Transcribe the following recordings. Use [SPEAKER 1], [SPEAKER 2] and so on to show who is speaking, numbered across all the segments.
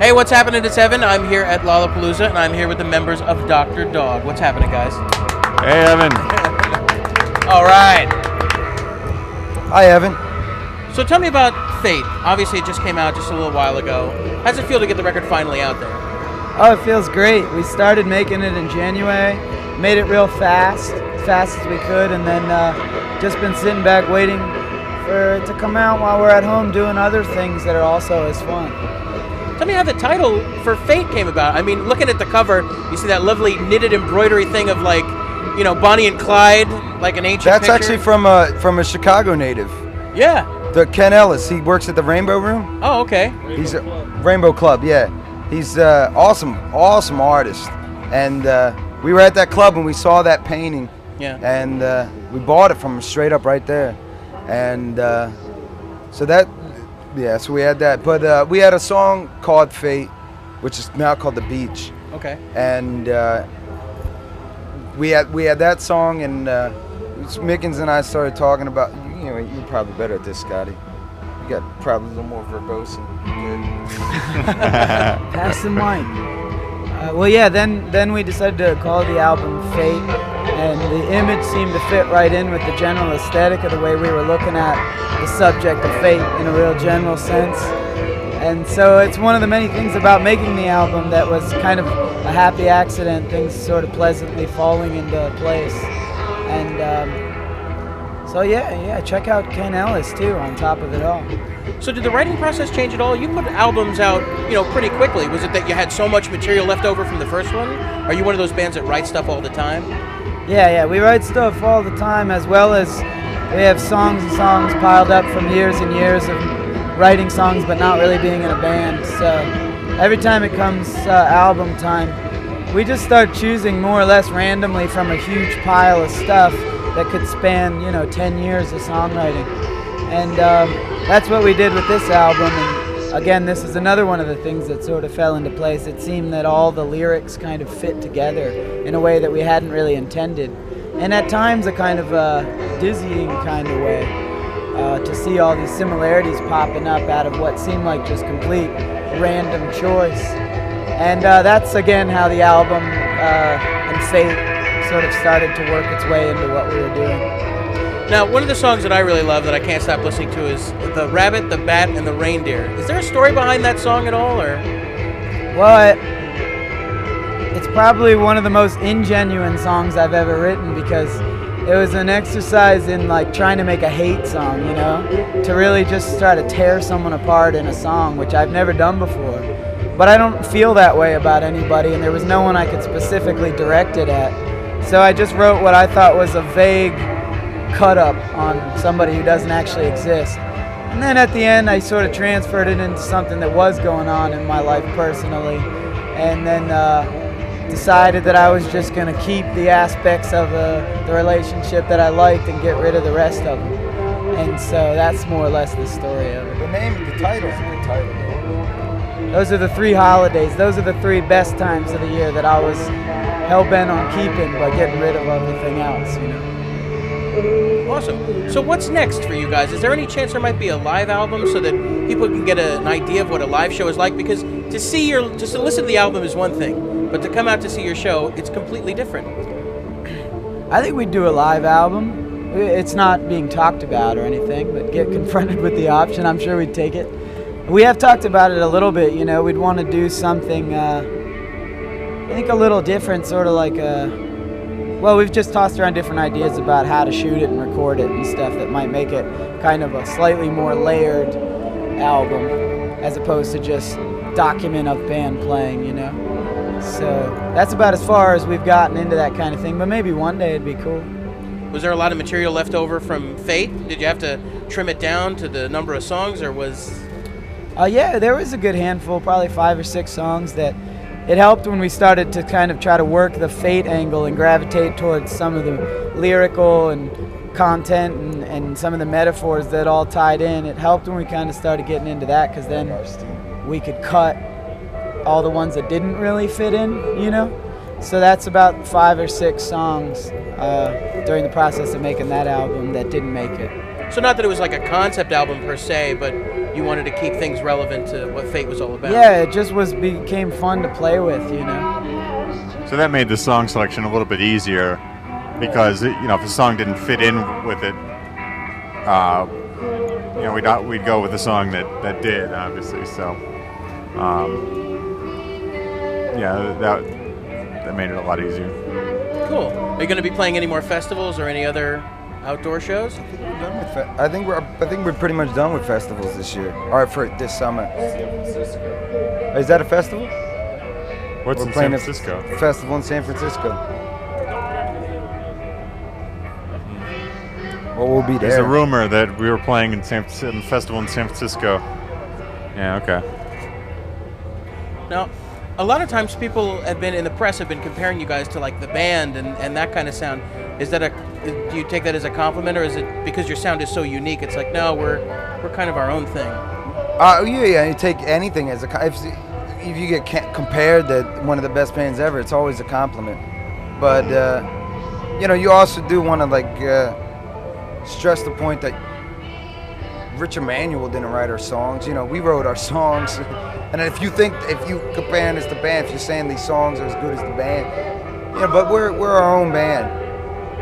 [SPEAKER 1] Hey, what's happening? It's Evan. I'm here at Lollapalooza, and I'm here with the members of Dr. Dog. What's happening, guys?
[SPEAKER 2] Hey, Evan.
[SPEAKER 1] All right.
[SPEAKER 3] Hi, Evan.
[SPEAKER 1] So tell me about Fate. Obviously, it just came out just a little while ago. How does it feel to get the record finally out there?
[SPEAKER 4] Oh, it feels great. We started making it in January, made it real fast, as fast as we could, and then just been sitting back waiting for it to come out while we're at home doing other things that are also as fun.
[SPEAKER 1] Tell me how the title for Fate came about. I mean, looking at the cover, you see that lovely knitted embroidery thing of, like, you know, Bonnie and Clyde, like an ancient
[SPEAKER 3] That's
[SPEAKER 1] picture.
[SPEAKER 3] actually from a Chicago native.
[SPEAKER 1] Yeah.
[SPEAKER 3] The Ken Ellis. He works at the Rainbow Room.
[SPEAKER 1] Oh, okay.
[SPEAKER 3] He's a Rainbow Club, yeah. He's awesome artist. And we were at that club and we saw that painting.
[SPEAKER 1] Yeah.
[SPEAKER 3] And we bought it from him straight up right there. And so we had that. But we had a song called Fate, which is now called The Beach.
[SPEAKER 1] Okay.
[SPEAKER 3] And we had that song, and Mickens and I started talking about, you know, you're probably better at this, Scotty. You got probably a little more verbose and good.
[SPEAKER 4] Pass the mic. Well, yeah, then we decided to call the album Fate, and the image seemed to fit right in with the general aesthetic of the way we were looking at the subject of fate in a real general sense. And so it's one of the many things about making the album that was kind of a happy accident, things sort of pleasantly falling into place. And so yeah, check out Ken Ellis too on top of it all.
[SPEAKER 1] So did the writing process change at all? You put albums out, you know, pretty quickly. Was it that you had so much material left over from the first one? Are you one of those bands that write stuff all the time?
[SPEAKER 4] Yeah, we write stuff all the time, as well as we have songs and songs piled up from years and years of writing songs but not really being in a band. So every time it comes album time, we just start choosing more or less randomly from a huge pile of stuff that could span, 10 years of songwriting. And that's what we did with this album. And again, this is another one of the things that sort of fell into place. It seemed that all the lyrics kind of fit together in a way that we hadn't really intended. And at times a kind of dizzying kind of way to see all these similarities popping up out of what seemed like just complete random choice. And that's again how the album and Fate sort of started to work its way into what we were doing.
[SPEAKER 1] Now, one of the songs that I really love that I can't stop listening to is The Rabbit, the Bat, and the Reindeer. Is there a story behind that song at all, or?
[SPEAKER 4] Well, it's probably one of the most ingenuine songs I've ever written, because it was an exercise in like trying to make a hate song, to really just try to tear someone apart in a song, which I've never done before. But I don't feel that way about anybody, and there was no one I could specifically direct it at. So I just wrote what I thought was a vague cut up on somebody who doesn't actually exist. And then at the end I sort of transferred it into something that was going on in my life personally, and then decided that I was just going to keep the aspects of the relationship that I liked and get rid of the rest of them. And so that's more or less the story of it.
[SPEAKER 3] The title's a good title.
[SPEAKER 4] Those are the 3 holidays. Those are the 3 best times of the year that I was hell-bent on keeping by getting rid of everything else,
[SPEAKER 1] Awesome. So what's next for you guys? Is there any chance there might be a live album so that people can get an idea of what a live show is like? Because to listen to the album is one thing, but to come out to see your show, it's completely different.
[SPEAKER 4] I think we'd do a live album. It's not being talked about or anything, but get confronted with the option, I'm sure we'd take it. We have talked about it a little bit, we'd want to do something, I think a little different, sort of like we've just tossed around different ideas about how to shoot it and record it and stuff that might make it kind of a slightly more layered album as opposed to just document of band playing, So that's about as far as we've gotten into that kind of thing, but maybe one day it'd be cool.
[SPEAKER 1] Was there a lot of material left over from Fate? Did you have to trim it down to the number of songs, or was...
[SPEAKER 4] Yeah, there was a good handful, probably 5 or 6 songs that it helped when we started to kind of try to work the Fate angle and gravitate towards some of the lyrical and content and some of the metaphors that all tied in. It helped when we kind of started getting into that, because then we could cut all the ones that didn't really fit in, So that's about 5 or 6 songs during the process of making that album that didn't make it.
[SPEAKER 1] So not that it was like a concept album per se, but you wanted to keep things relevant to what Fate was all about.
[SPEAKER 4] Yeah, it just became fun to play with, you know.
[SPEAKER 2] So that made the song selection a little bit easier because if a song didn't fit in with it, we'd go with the song that did, obviously. So that made it a lot easier.
[SPEAKER 1] Cool. Are you going to be playing any more festivals or any other outdoor shows?
[SPEAKER 3] I think we're pretty much done with festivals this year. Or for this summer. Is that a festival?
[SPEAKER 2] What's
[SPEAKER 3] We're
[SPEAKER 2] in
[SPEAKER 3] playing
[SPEAKER 2] San Francisco?
[SPEAKER 3] A festival in San Francisco. Well, we'll be there.
[SPEAKER 2] There's a rumor that we were playing in a festival in San Francisco. Yeah. Okay.
[SPEAKER 1] Now, a lot of times people have been in the press have been comparing you guys to like the band and that kind of sound. Do you take that as a compliment, or is it because your sound is so unique? It's like, no, we're kind of our own thing.
[SPEAKER 3] Yeah. You take anything as if you get compared to one of the best bands ever, it's always a compliment. But you also do want to stress the point that Rich Emanuel didn't write our songs. We wrote our songs. And if you comparing us to the band, if you're saying these songs are as good as the band, but we're our own band.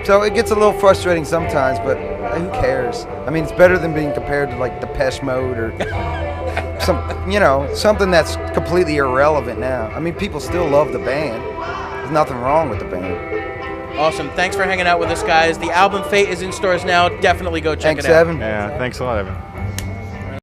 [SPEAKER 3] So it gets a little frustrating sometimes, but who cares? I mean, it's better than being compared to like Depeche Mode or something that's completely irrelevant now. I mean, people still love the band. There's nothing wrong with the band.
[SPEAKER 1] Awesome. Thanks for hanging out with us, guys. The album Fate is in stores now. Definitely go check it out.
[SPEAKER 3] Thanks, Evan.
[SPEAKER 2] Yeah, thanks a lot, Evan.